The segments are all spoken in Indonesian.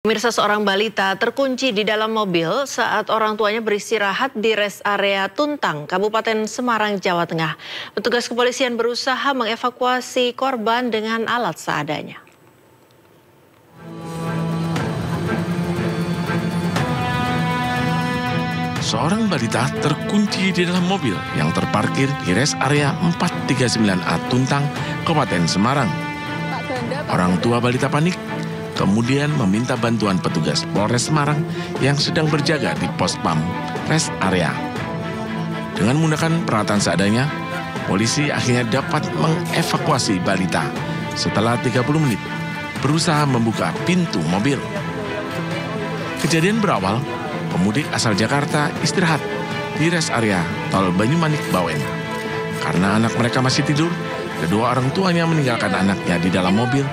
Pemirsa, seorang balita terkunci di dalam mobil saat orang tuanya beristirahat di rest area Tuntang, Kabupaten Semarang, Jawa Tengah. Petugas kepolisian berusaha mengevakuasi korban dengan alat seadanya. Seorang balita terkunci di dalam mobil yang terparkir di rest area 439A Tuntang, Kabupaten Semarang. Orang tua balita panik, kemudian meminta bantuan petugas Polres Semarang yang sedang berjaga di pos pam rest area. Dengan menggunakan peralatan seadanya, polisi akhirnya dapat mengevakuasi balita setelah 30 menit berusaha membuka pintu mobil. Kejadian berawal, pemudik asal Jakarta istirahat di rest area tol Banyumanik Bawen. Karena anak mereka masih tidur, kedua orang tuanya meninggalkan anaknya di dalam mobil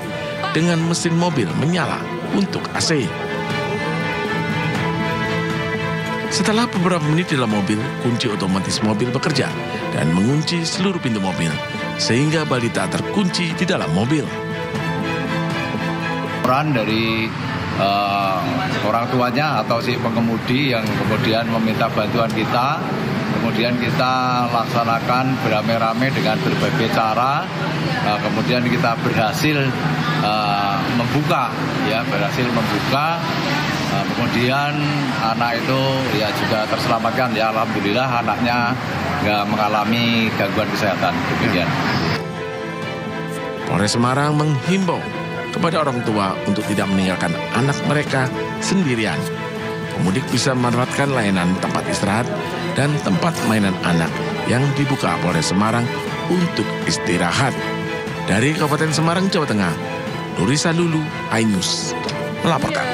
dengan mesin mobil menyala untuk AC. Setelah beberapa menit di dalam mobil, kunci otomatis mobil bekerja dan mengunci seluruh pintu mobil, sehingga balita terkunci di dalam mobil. Peran dari orang tuanya atau si pengemudi yang kemudian meminta bantuan kita, kemudian kita laksanakan beramai-ramai dengan berbagai cara, kemudian kita berhasil membuka, kemudian anak itu ya juga terselamatkan, ya alhamdulillah anaknya nggak mengalami gangguan kesehatan. Demikian. Polres Semarang menghimbau kepada orang tua untuk tidak meninggalkan anak mereka sendirian. Pemudik bisa memanfaatkan layanan tempat istirahat dan tempat mainan anak yang dibuka Polres Semarang untuk istirahat. Dari Kabupaten Semarang, Jawa Tengah, Nurisa Lulu, iNews melaporkan.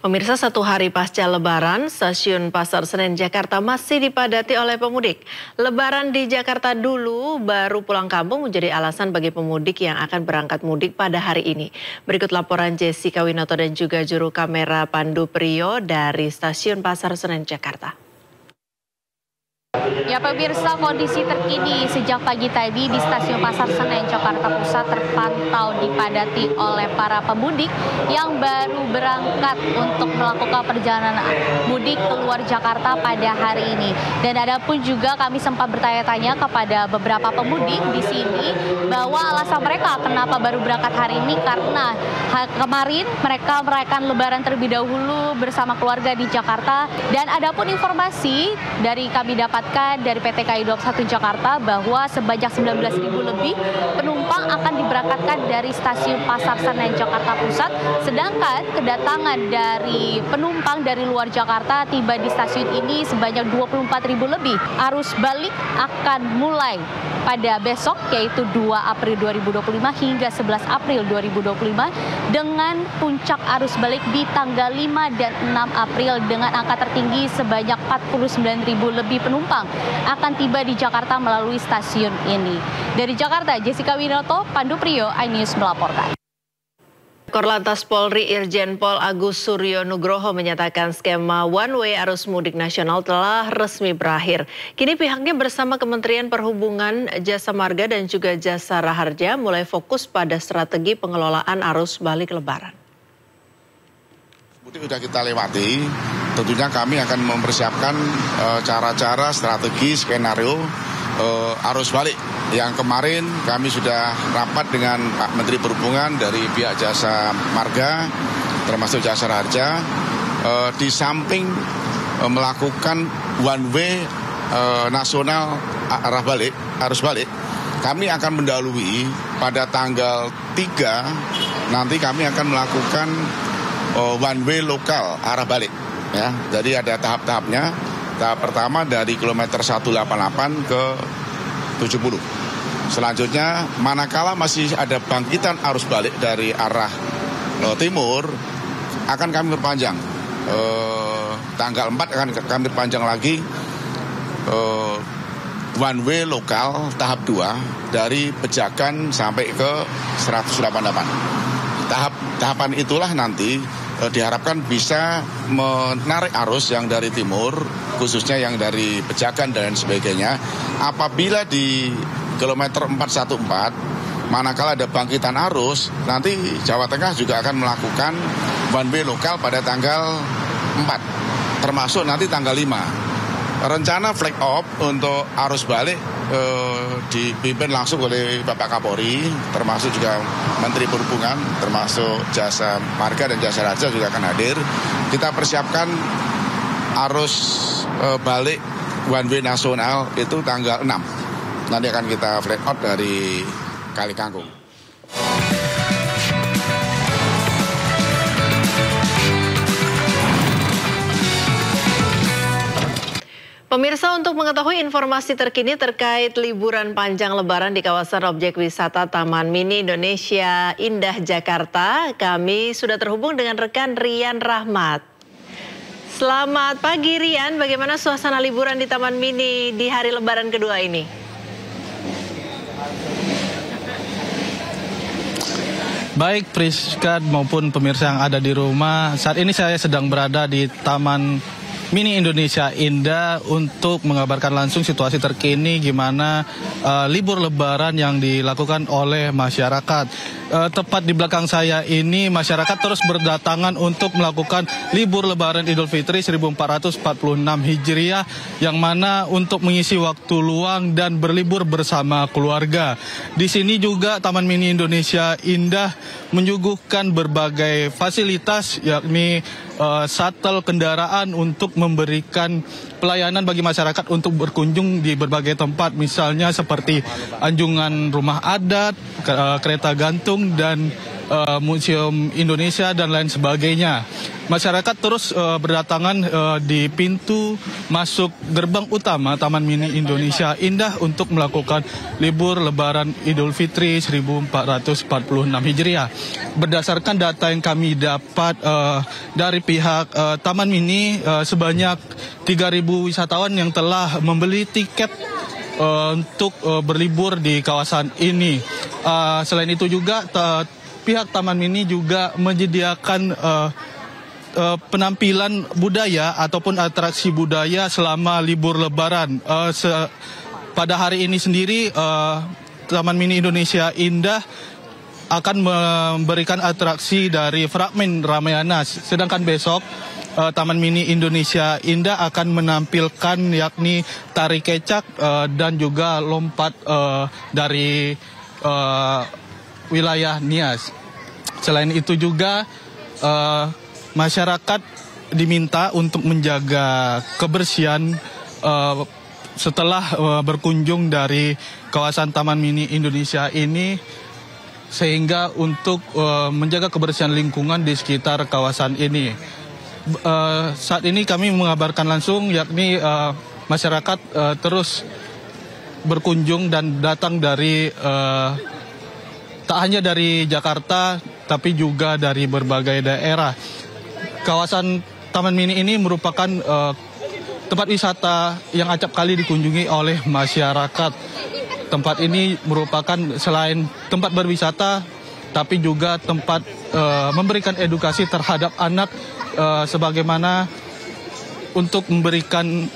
Pemirsa, satu hari pasca Lebaran, stasiun Pasar Senen Jakarta masih dipadati oleh pemudik. Lebaran di Jakarta dulu, baru pulang kampung menjadi alasan bagi pemudik yang akan berangkat mudik pada hari ini. Berikut laporan Jessica Winoto dan juga juru kamera Pandu Priyo dari stasiun Pasar Senen Jakarta. Ya pemirsa, kondisi terkini sejak pagi tadi di stasiun Pasar Senen Jakarta Pusat terpantau dipadati oleh para pemudik yang baru berangkat untuk melakukan perjalanan mudik keluar Jakarta pada hari ini. Dan ada pun juga kami sempat bertanya-tanya kepada beberapa pemudik di sini bahwa alasan mereka kenapa baru berangkat hari ini karena kemarin mereka merayakan Lebaran terlebih dahulu bersama keluarga di Jakarta. Dan ada pun informasi dari kami dapatkan dari PT KAI Daup 1 Jakarta bahwa sebanyak 19.000 lebih penumpang akan diberangkatkan dari stasiun Pasar Senen Jakarta Pusat, sedangkan kedatangan dari penumpang dari luar Jakarta tiba di stasiun ini sebanyak 24.000 lebih. Arus balik akan mulai pada besok, yaitu 2 April 2025 hingga 11 April 2025 dengan puncak arus balik di tanggal 5 dan 6 April dengan angka tertinggi sebanyak 49.000 lebih penumpang akan tiba di Jakarta melalui stasiun ini. Dari Jakarta, Jessica Winoto, Pandu Priyo, iNews melaporkan. Korlantas Polri Irjen Pol Agus Suryo Nugroho menyatakan skema one way arus mudik nasional telah resmi berakhir. Kini pihaknya bersama Kementerian Perhubungan, Jasa Marga dan juga Jasa Raharja mulai fokus pada strategi pengelolaan arus balik Lebaran. Mudik sudah kita lewati, tentunya kami akan mempersiapkan cara-cara, strategi, skenario arus balik. Yang kemarin kami sudah rapat dengan Pak Menteri Perhubungan dari pihak Jasa Marga, termasuk Jasa Raharja, di samping melakukan one way nasional arus balik, kami akan mendahului pada tanggal 3, nanti kami akan melakukan one way lokal arah balik. Ya, jadi ada tahap-tahapnya. Tahap pertama dari kilometer 188 ke 70. Selanjutnya, manakala masih ada bangkitan arus balik dari arah timur, akan kami perpanjang. Tanggal 4 akan kami perpanjang lagi one way lokal tahap 2 dari Pejagan sampai ke 188. Tahapan itulah nanti diharapkan bisa menarik arus yang dari timur, khususnya yang dari Pejagan dan sebagainya. Apabila di kilometer 414 manakala ada bangkitan arus, nanti Jawa Tengah juga akan melakukan one way lokal pada tanggal 4, termasuk nanti tanggal 5. Rencana flag off untuk arus balik dipimpin langsung oleh Bapak Kapolri, termasuk juga Menteri Perhubungan, termasuk Jasa Marga dan Jasa Raja juga akan hadir. Kita persiapkan arus balik one way nasional itu tanggal 6. Nanti akan kita flag out dari Kali Kangkung. Pemirsa, untuk mengetahui informasi terkini terkait liburan panjang Lebaran di kawasan objek wisata Taman Mini Indonesia Indah Jakarta, kami sudah terhubung dengan rekan Rian Rahmat. Selamat pagi Rian, bagaimana suasana liburan di Taman Mini di hari Lebaran kedua ini? Baik Priska maupun pemirsa yang ada di rumah, saat ini saya sedang berada di Taman Mini Indonesia Indah untuk mengabarkan langsung situasi terkini gimana libur Lebaran yang dilakukan oleh masyarakat. Tepat di belakang saya ini masyarakat terus berdatangan untuk melakukan libur Lebaran Idul Fitri 1446 Hijriah yang mana untuk mengisi waktu luang dan berlibur bersama keluarga. Di sini juga Taman Mini Indonesia Indah menyuguhkan berbagai fasilitas yakni shuttle kendaraan untuk memberikan pelayanan bagi masyarakat untuk berkunjung di berbagai tempat, misalnya seperti anjungan rumah adat, kereta gantung, dan Museum Indonesia dan lain sebagainya. Masyarakat terus berdatangan di pintu masuk gerbang utama Taman Mini Indonesia Indah untuk melakukan libur Lebaran Idul Fitri 1446 Hijriah. Berdasarkan data yang kami dapat dari pihak Taman Mini, sebanyak 3.000 wisatawan yang telah membeli tiket untuk berlibur di kawasan ini. Selain itu juga pihak Taman Mini juga menyediakan penampilan budaya ataupun atraksi budaya selama libur Lebaran. Pada hari ini sendiri Taman Mini Indonesia Indah akan memberikan atraksi dari fragmen Ramayana, sedangkan besok Taman Mini Indonesia Indah akan menampilkan yakni tari kecak dan juga lompat dari wilayah Nias. Selain itu juga masyarakat diminta untuk menjaga kebersihan setelah berkunjung dari kawasan Taman Mini Indonesia ini, sehingga untuk menjaga kebersihan lingkungan di sekitar kawasan ini. Saat ini kami mengabarkan langsung yakni masyarakat terus berkunjung dan datang dari tak hanya dari Jakarta tapi juga dari berbagai daerah. Kawasan Taman Mini ini merupakan tempat wisata yang acap kali dikunjungi oleh masyarakat. Tempat ini merupakan selain tempat berwisata tapi juga tempat memberikan edukasi terhadap anak, sebagaimana untuk memberikan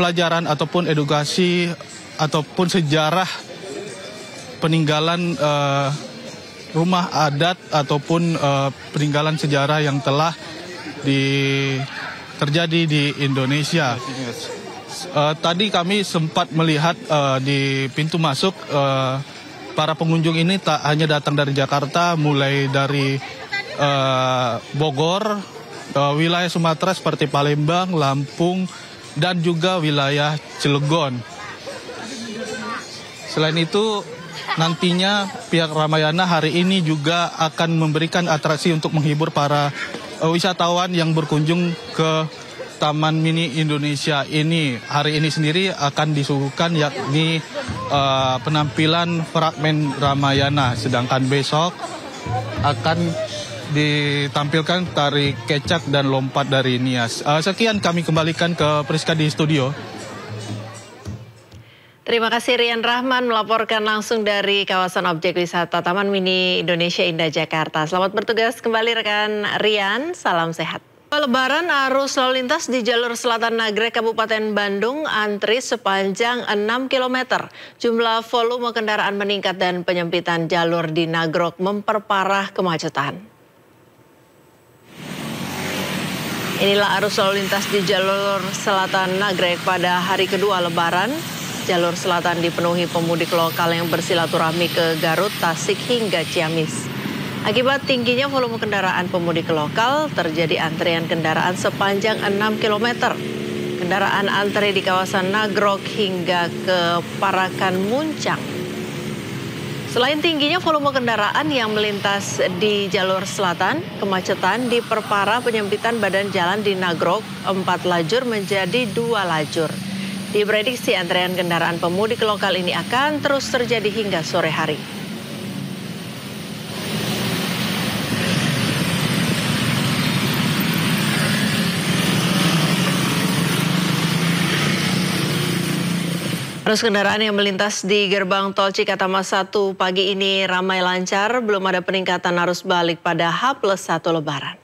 pelajaran ataupun edukasi ataupun sejarah peninggalan rumah adat ataupun peninggalan sejarah yang telah terjadi di Indonesia. Tadi kami sempat melihat di pintu masuk para pengunjung ini tak hanya datang dari Jakarta, mulai dari Bogor, wilayah Sumatera seperti Palembang, Lampung, dan juga wilayah Cilegon. Selain itu, nantinya pihak Ramayana hari ini juga akan memberikan atraksi untuk menghibur para wisatawan yang berkunjung ke Taman Mini Indonesia ini. Hari ini sendiri akan disuguhkan yakni penampilan fragmen Ramayana, sedangkan besok akan ditampilkan tari kecak dan lompat dari Nias. Sekian kami kembalikan ke Priska di studio. Terima kasih Rian Rahman melaporkan langsung dari kawasan objek wisata Taman Mini Indonesia Indah Jakarta. Selamat bertugas kembali rekan Rian, salam sehat. Lebaran arus lalu lintas di jalur selatan Nagrek Kabupaten Bandung antri sepanjang 6 km. Jumlah volume kendaraan meningkat dan penyempitan jalur di Nagrok memperparah kemacetan. Inilah arus lalu lintas di jalur selatan Nagrek pada hari kedua Lebaran. Jalur selatan dipenuhi pemudik lokal yang bersilaturahmi ke Garut, Tasik hingga Ciamis. Akibat tingginya volume kendaraan pemudik lokal, terjadi antrian kendaraan sepanjang 6 km. Kendaraan antri di kawasan Nagrok hingga ke Parakan Muncang. Selain tingginya volume kendaraan yang melintas di jalur selatan, kemacetan diperparah penyempitan badan jalan di Nagrok 4 lajur menjadi 2 lajur. Diprediksi antrean kendaraan pemudik lokal ini akan terus terjadi hingga sore hari. Arus kendaraan yang melintas di gerbang tol Cikatama 1 pagi ini ramai lancar, belum ada peningkatan arus balik pada H+1 Lebaran.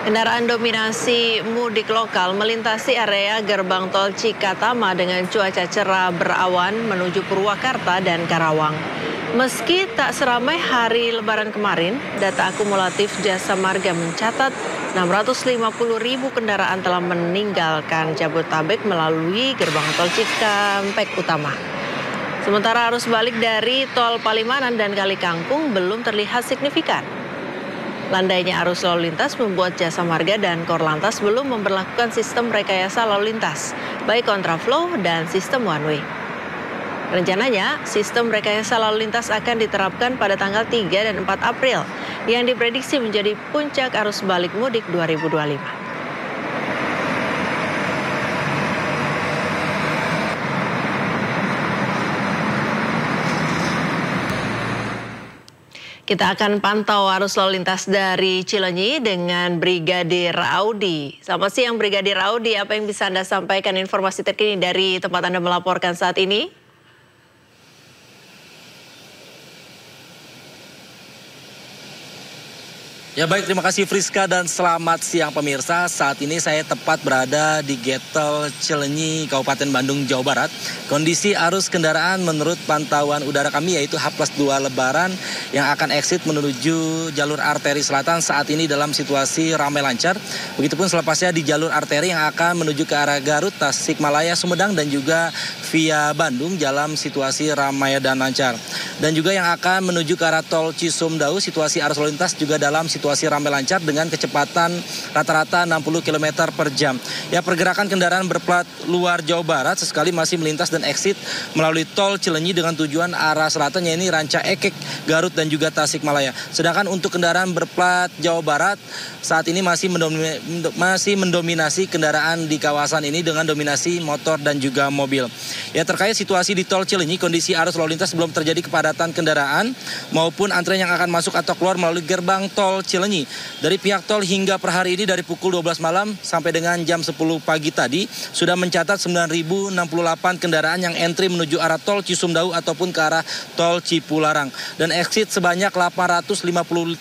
Kendaraan dominasi mudik lokal melintasi area gerbang tol Cikatama dengan cuaca cerah berawan menuju Purwakarta dan Karawang. Meski tak seramai hari Lebaran kemarin, data akumulatif Jasa Marga mencatat 650.000 kendaraan telah meninggalkan Jabodetabek melalui gerbang tol Cikampek Utama. Sementara arus balik dari tol Palimanan dan Kali Kangkung belum terlihat signifikan. Landainya arus lalu lintas membuat Jasa Marga dan Korlantas belum memberlakukan sistem rekayasa lalu lintas, baik kontraflow dan sistem one way. Rencananya, sistem rekayasa lalu lintas akan diterapkan pada tanggal 3 dan 4 April, yang diprediksi menjadi puncak arus balik mudik 2025. Kita akan pantau arus lalu lintas dari Cileunyi dengan Brigadir Audi. Selamat siang Brigadir Audi, apa yang bisa Anda sampaikan informasi terkini dari tempat Anda melaporkan saat ini? Ya baik, terima kasih Friska dan selamat siang pemirsa. Saat ini saya tepat berada di Tol Cileunyi, Kabupaten Bandung, Jawa Barat. Kondisi arus kendaraan menurut pantauan udara kami yaitu H+2 Lebaran yang akan exit menuju jalur arteri selatan saat ini dalam situasi ramai lancar. Begitupun selepasnya di jalur arteri yang akan menuju ke arah Garut, Tasikmalaya, Sumedang dan juga via Bandung dalam situasi ramai dan lancar. Dan juga yang akan menuju ke arah tol Cisumdawu, situasi arus lalu lintas juga dalam situasi ramai lancar dengan kecepatan rata-rata 60 km per jam. Ya, pergerakan kendaraan berplat luar Jawa Barat sesekali masih melintas dan exit melalui tol Cileunyi dengan tujuan arah selatan, yaitu Ranca Ekek, Garut dan juga Tasikmalaya. Sedangkan untuk kendaraan berplat Jawa Barat saat ini masih mendominasi kendaraan di kawasan ini dengan dominasi motor dan juga mobil. Ya, terkait situasi di tol Cileunyi, kondisi arus lalu lintas belum terjadi kepadatan kendaraan maupun antrean yang akan masuk atau keluar melalui gerbang tol Cileunyi. Dari pihak tol hingga per hari ini dari pukul 12 malam sampai dengan jam 10 pagi tadi sudah mencatat 9.068 kendaraan yang entry menuju arah tol Cisumdawu ataupun ke arah tol Cipularang dan exit sebanyak 853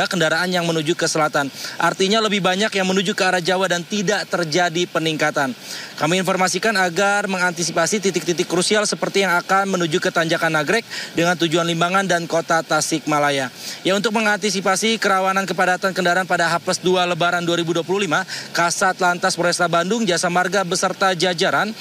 kendaraan yang menuju ke selatan. Artinya lebih banyak yang menuju ke arah Jawa dan tidak terjadi peningkatan. Kami informasikan agar mengantisipasi titik-titik krusial seperti yang akan menuju ke Tanjakan Nagrek dengan tujuan Limbangan dan kota Tasikmalaya. Ya, untuk mengantisipasi kerawanan kepadatan kendaraan pada H+2 Lebaran 2025, Kasat Lantas Polresta Bandung, Jasa Marga beserta jajaran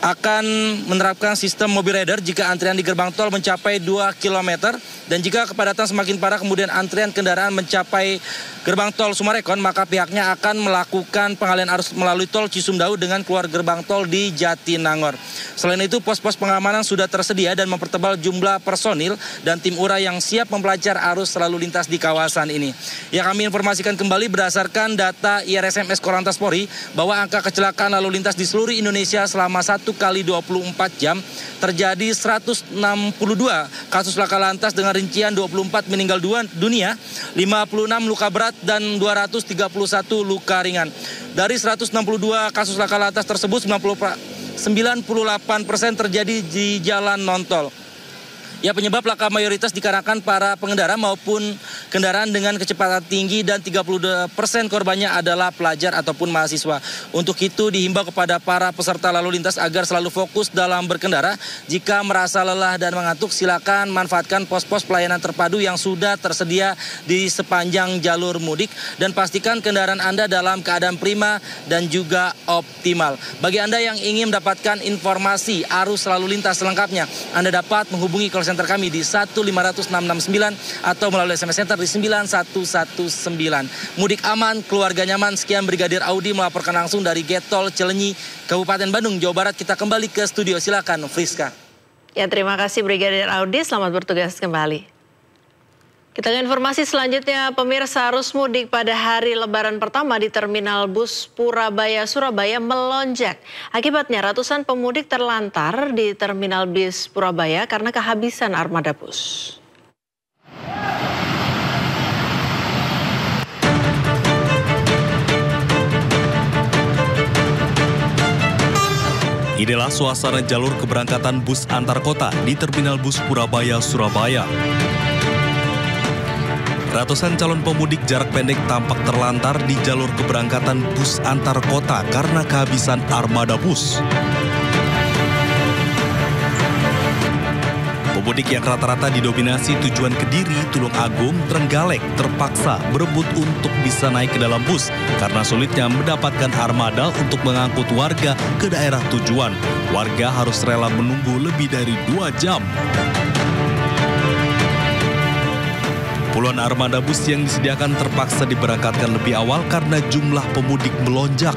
akan menerapkan sistem mobil rider jika antrian di gerbang tol mencapai 2 km dan jika kepadatan semakin parah kemudian antrian kendaraan mencapai gerbang tol Sumarekon, maka pihaknya akan melakukan pengalihan arus melalui tol Cisumdawu dengan keluar gerbang tol di Jatinangor. Selain itu, pos-pos pengamanan sudah tersedia dan mempertebal jumlah personil dan tim URA yang siap mempelajari arus lalu lintas di kawasan ini. Ya, kami informasikan kembali berdasarkan data IRSMS Korlantas Polri bahwa angka kecelakaan lalu lintas di seluruh Indonesia selama 1 kali 24 jam terjadi 162 kasus laka lantas dengan rincian 24 meninggal dunia, 56 luka berat dan 231 luka ringan. Dari 162 kasus laka lantas tersebut 98% terjadi di jalan non-tol. Ya, penyebab laka mayoritas dikarenakan para pengendara maupun kendaraan dengan kecepatan tinggi dan 30% korbannya adalah pelajar ataupun mahasiswa. Untuk itu dihimbau kepada para peserta lalu lintas agar selalu fokus dalam berkendara. Jika merasa lelah dan mengantuk, silakan manfaatkan pos-pos pelayanan terpadu yang sudah tersedia di sepanjang jalur mudik dan pastikan kendaraan Anda dalam keadaan prima dan juga optimal. Bagi Anda yang ingin mendapatkan informasi arus lalu lintas selengkapnya, Anda dapat menghubungi call center kami di 1500669 atau melalui SMS Center di 9119. Mudik aman, keluarga nyaman. Sekian Brigadir Audi melaporkan langsung dari Getol Cileunyi, Kabupaten Bandung, Jawa Barat. Kita kembali ke studio, silakan Friska. Ya, terima kasih Brigadir Audi, selamat bertugas kembali. Kita ke informasi selanjutnya, pemirsa, arus mudik pada hari Lebaran pertama di Terminal Bus Purabaya, Surabaya melonjak. Akibatnya ratusan pemudik terlantar di Terminal Bus Purabaya karena kehabisan armada bus. Inilah suasana jalur keberangkatan bus antar kota di Terminal Bus Purabaya, Surabaya. Ratusan calon pemudik jarak pendek tampak terlantar di jalur keberangkatan bus antar kota karena kehabisan armada bus. Pemudik yang rata-rata didominasi tujuan Kediri, Tulung Agung, Trenggalek terpaksa berebut untuk bisa naik ke dalam bus karena sulitnya mendapatkan armada untuk mengangkut warga ke daerah tujuan. Warga harus rela menunggu lebih dari 2 jam. Puluhan armada bus yang disediakan terpaksa diberangkatkan lebih awal karena jumlah pemudik melonjak.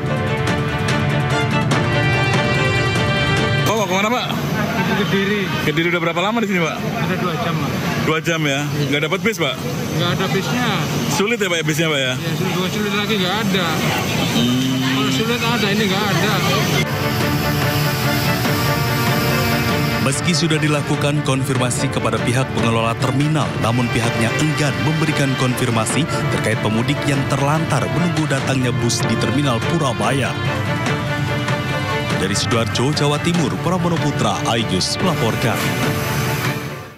Oh, kemana Pak? Kediri. Kediri udah berapa lama di sini Pak? Ada 2 jam Pak. 2 jam ya? Nggak dapat bis Pak? Nggak ada bisnya. Sulit ya Pak bisnya Pak ya? Ya sulit lagi nggak ada. Kalau sulit ada, ini nggak ada. Meski sudah dilakukan konfirmasi kepada pihak pengelola terminal, namun pihaknya enggan memberikan konfirmasi terkait pemudik yang terlantar menunggu datangnya bus di Terminal Purabaya. Dari Sidoarjo, Jawa Timur, Pramono Putra, iNews melaporkan.